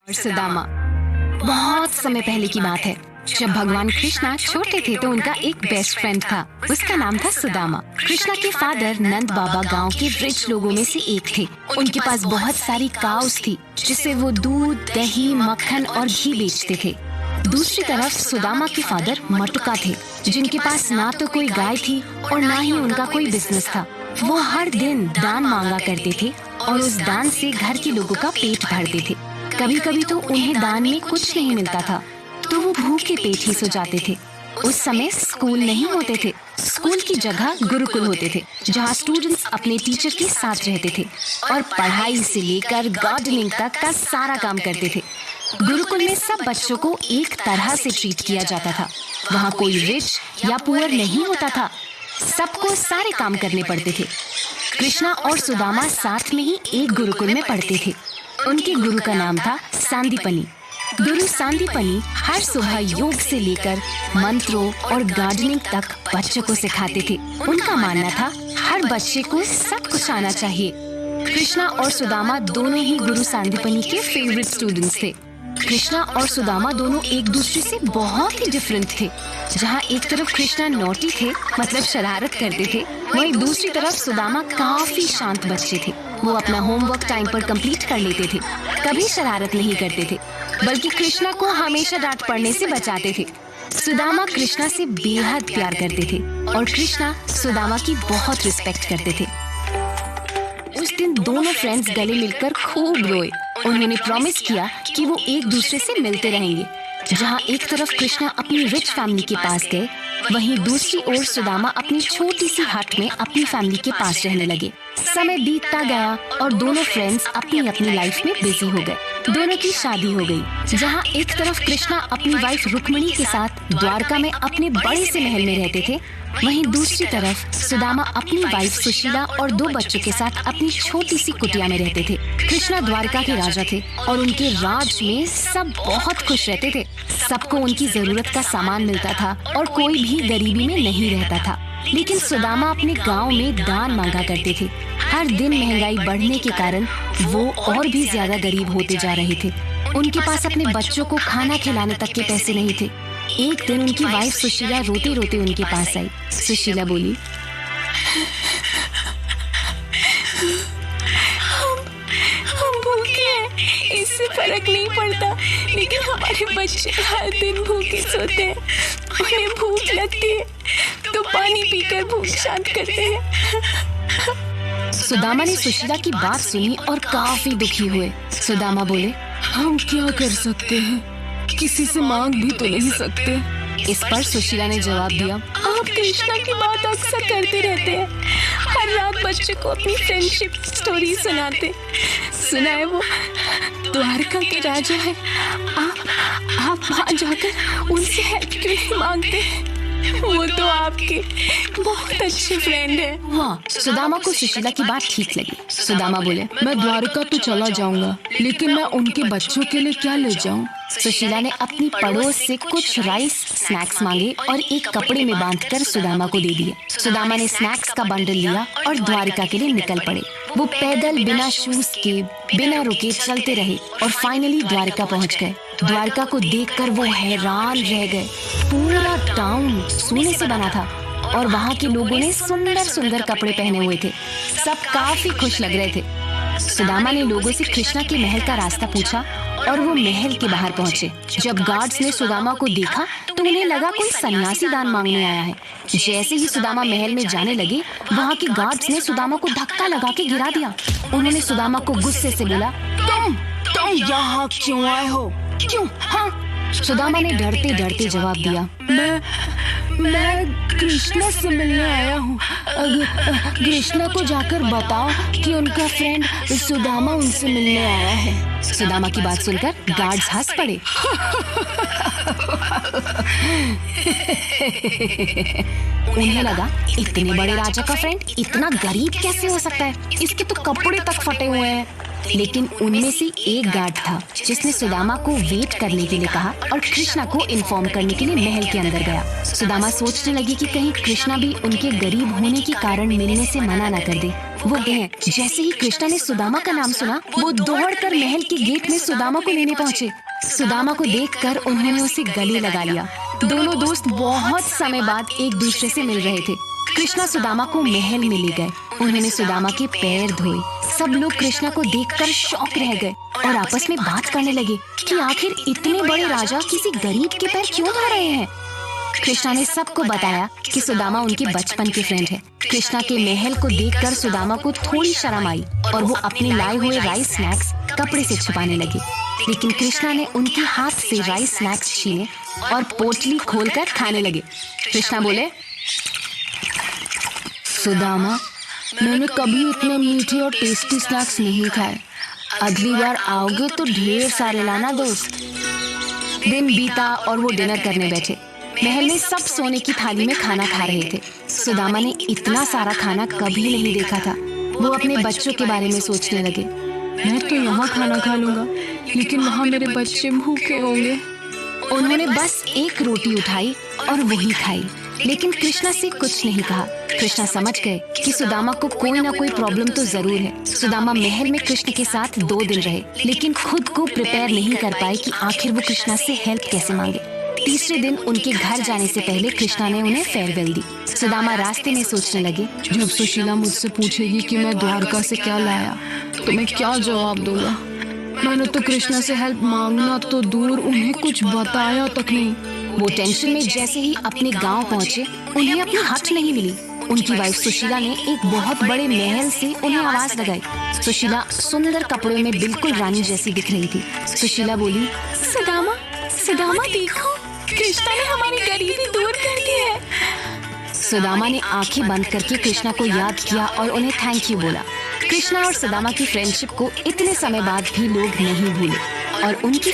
और सुदामा। बहुत समय पहले की बात है, जब भगवान कृष्णा छोटे थे तो उनका एक बेस्ट फ्रेंड था। उसका नाम था सुदामा। कृष्णा के फादर नंद बाबा गांव के रिच लोगों में से एक थे। उनके पास बहुत सारी काउस थी जिससे वो दूध, दही, मक्खन और घी बेचते थे। दूसरी तरफ सुदामा के फादर मटुका थे, जिनके पास ना तो कोई गाय थी और ना ही उनका कोई बिजनेस था। वो हर दिन दान मांगा करते थे और उस दान से घर के लोगों का पेट भरते थे। कभी कभी तो उन्हें दान में कुछ नहीं मिलता था तो वो भूखे पेट ही सो जाते थे। उस समय स्कूल नहीं होते थे। स्कूल की जगह गुरुकुल होते थे, जहाँ स्टूडेंट्स अपने टीचर के साथ रहते थे और पढ़ाई से लेकर गार्डनिंग तक का सारा काम करते थे। गुरुकुल में सब बच्चों को एक तरह से ट्रीट किया जाता था। वहाँ कोई रिच या पुअर नहीं होता था, सबको सारे काम करने पड़ते थे। कृष्णा और सुदामा साथ में ही एक गुरुकुल में पढ़ते थे। उनके गुरु का नाम था सांदीपनी। गुरु सांदीपनी हर सुबह योग से लेकर मंत्रों और गार्डनिंग तक बच्चों को सिखाते थे। उनका मानना था हर बच्चे को सब कुछ आना चाहिए। कृष्णा और सुदामा दोनों ही गुरु सांदीपनी के फेवरेट स्टूडेंट्स थे। कृष्णा और सुदामा दोनों एक दूसरे से बहुत ही डिफरेंट थे। जहाँ एक तरफ कृष्णा नॉटी थे, मतलब शरारत करते थे, वहीं दूसरी तरफ सुदामा काफी शांत बच्चे थे। वो अपना होमवर्क टाइम पर कंप्लीट कर लेते थे, कभी शरारत नहीं करते थे, बल्कि कृष्णा को हमेशा डांट पड़ने से बचाते थे। सुदामा कृष्णा से बेहद प्यार करते थे और कृष्णा सुदामा की बहुत रिस्पेक्ट करते थे। उस दिन दोनों फ्रेंड्स गले मिलकर खूब रोए। उन्होंने प्रॉमिस किया कि वो एक दूसरे से मिलते रहेंगे। जहाँ एक तरफ कृष्णा अपनी रिच फैमिली के पास गए, वहीं दूसरी ओर सुदामा अपनी छोटी सी हट में अपनी फैमिली के पास रहने लगे। समय बीतता गया और दोनों फ्रेंड्स अपनी अपनी लाइफ में बिजी हो गए। दोनों की शादी हो गई। जहाँ एक तरफ कृष्णा अपनी वाइफ रुक्मिणी के साथ द्वारका में अपने बड़े से महल में रहते थे, वहीं दूसरी तरफ सुदामा अपनी वाइफ सुशीला और 2 बच्चों के साथ अपनी छोटी सी कुटिया में रहते थे। कृष्णा द्वारका के राजा थे और उनके राज में सब बहुत खुश रहते थे। सबको उनकी जरूरत का सामान मिलता था और कोई भी गरीबी में नहीं रहता था। लेकिन सुदामा अपने गांव में दान मांगा करते थे। हर दिन महंगाई बढ़ने के कारण वो और भी ज्यादा गरीब होते जा रहे थे। उनके पास अपने बच्चों को खाना खिलाने तक के पैसे नहीं थे। एक दिन उनकी वाइफ सुशीला रोते रोते उनके पास आई। सुशीला बोली, हम भूखे हैं, इससे फर्क नहीं पड़ता, लेकिन हमारे बच्चे हर दिन भूखे सोते हैं। उन्हें भूख लगती है तो पानी पीकर भूख शांत करते हैं। सुदामा ने सुशीला की बात सुनी और काफी दुखी हुए। सुदामा बोले, हम क्या कर सकते हैं, किसी से मांग भी तो नहीं सकते। इस पर सुशीला ने जवाब दिया, आप कृष्णा की बात अक्सर करते रहते हैं। हर रात बच्चे को अपनी फ्रेंडशिप स्टोरी सुनाते। सुना है वो द्वारका के राजा है। आप वहाँ जाकर उनसे हेल्प क्यों नहीं मांगते? वो तो आपके बहुत अच्छे फ्रेंड है। हाँ, सुदामा को सुशीला की बात ठीक लगी। सुदामा बोले, मैं द्वारका तो चला जाऊंगा, लेकिन मैं उनके बच्चों के लिए क्या ले जाऊं? सुशीला ने अपनी पड़ोस से कुछ राइस स्नैक्स मांगे और एक कपड़े में बांधकर सुदामा को दे दिए। सुदामा ने स्नैक्स का बंडल लिया और द्वारका के लिए निकल पड़े। वो पैदल बिना शूज के बिना रुके चलते रहे और फाइनली द्वारका पहुंच गए। द्वारका को देखकर वो हैरान रह गए। पूरा टाउन सोने से बना था और वहाँ के लोगों ने सुंदर सुंदर कपड़े पहने हुए थे। सब काफी खुश लग रहे थे। सुदामा ने लोगों से कृष्णा के महल का रास्ता पूछा और वो महल के बाहर पहुंचे। जब गार्ड्स ने सुदामा को देखा तो उन्हें लगा कोई सन्यासी दान मांगने आया है। जैसे ही सुदामा महल में जाने लगे, वहाँ के गार्ड्स ने सुदामा को धक्का लगा के गिरा दिया। उन्होंने सुदामा को गुस्से से बोला, तुम यहाँ क्यों आए हो? क्यों? हाँ, सुदामा ने डरते डरते जवाब दिया, मैं कृष्णा से मिलने आया हूँ। कृष्णा को जाकर बताओ कि उनका फ्रेंड सुदामा उनसे मिलने आया है। सुदामा की बात सुनकर गार्ड्स हंस पड़े। उन्हें लगा, इतने बड़े राजा का फ्रेंड इतना गरीब कैसे हो सकता है? इसके तो कपड़े तक फटे हुए हैं। लेकिन उनमें से एक गार्ड था जिसने सुदामा को वेट करने के लिए कहा और कृष्णा को इन्फॉर्म करने के लिए महल के अंदर गया। सुदामा सोचने लगी कि कहीं कृष्णा भी उनके गरीब होने के कारण मिलने से मना न कर दे। वो गए। जैसे ही कृष्णा ने सुदामा का नाम सुना, वो दौड़कर महल के गेट में सुदामा को लेने पहुंचे। सुदामा को देखकर उन्होंने उसे गले लगा लिया। दोनों दोस्त बहुत समय बाद एक दूसरे से मिल रहे थे। कृष्णा सुदामा को महल में ले गए। उन्होंने सुदामा के पैर धोए। सब लोग कृष्णा को देखकर शॉक रह गए और आपस में बात करने लगे कि आखिर इतने बड़े राजा किसी गरीब के पैर क्यों धो रहे हैं। कृष्णा ने सबको बताया कि सुदामा उनके बचपन के फ्रेंड है। कृष्णा के महल को देखकर सुदामा को थोड़ी शर्म आई और वो अपने लाए हुए राइस स्नैक्स कपड़े से छुपाने लगे, लेकिन कृष्णा ने उनके हाथ से राइस स्नैक्स छीने और पोटली खोलकर खाने लगे। कृष्णा बोले, सुदामा, मैंने कभी इतने मीठे और टेस्टी स्नैक्स नहीं खाए। अगली बार आओगे तो ढेर सारे लाना दोस्त। दिन बीता और वो डिनर करने बैठे। महल में सब सोने की थाली में खाना खा रहे थे। सुदामा ने इतना सारा खाना कभी नहीं देखा था। वो अपने बच्चों के बारे में सोचने लगे। मैं तो यहाँ खाना खा लूंगा, लेकिन वहाँ मेरे बच्चे भूखे होंगे। उन्होंने बस एक रोटी उठाई और वही खाई, लेकिन कृष्णा से कुछ नहीं कहा। कृष्णा समझ गए कि सुदामा को कोई ना कोई प्रॉब्लम तो जरूर है। सुदामा महल में कृष्ण के साथ 2 दिन रहे, लेकिन खुद को प्रिपेयर नहीं कर पाए कि आखिर वो कृष्णा से हेल्प कैसे मांगे। तीसरे दिन उनके घर जाने से पहले कृष्णा ने उन्हें फेयरवेल दी। सुदामा रास्ते में सोचने लगे, जब सुशीला मुझसे पूछेगी कि मैं द्वारका से क्या लाया तो मैं क्या जवाब दूंगा। मैंने तो कृष्णा से हेल्प मांगना तो दूर, उन्हें कुछ बताया तक नहीं। वो टेंशन में जैसे ही अपने गांव पहुंचे, उन्हें अपनी हट नहीं मिली। उनकी वाइफ सुशीला ने एक बहुत बड़े महल से उन्हें आवाज लगाई। सुशीला सुंदर कपड़ों में बिल्कुल रानी जैसी दिख रही थी। सुशीला बोली, सुदामा, सुदामा देखो, कृष्णा ने हमारी गरीबी दूर कर दी है। सुदामा ने आंखें बंद करके कृष्णा को याद किया और उन्हें थैंक यू बोला। कृष्णा और सुदामा की फ्रेंडशिप को इतने समय बाद भी लोग नहीं भूले और उनकी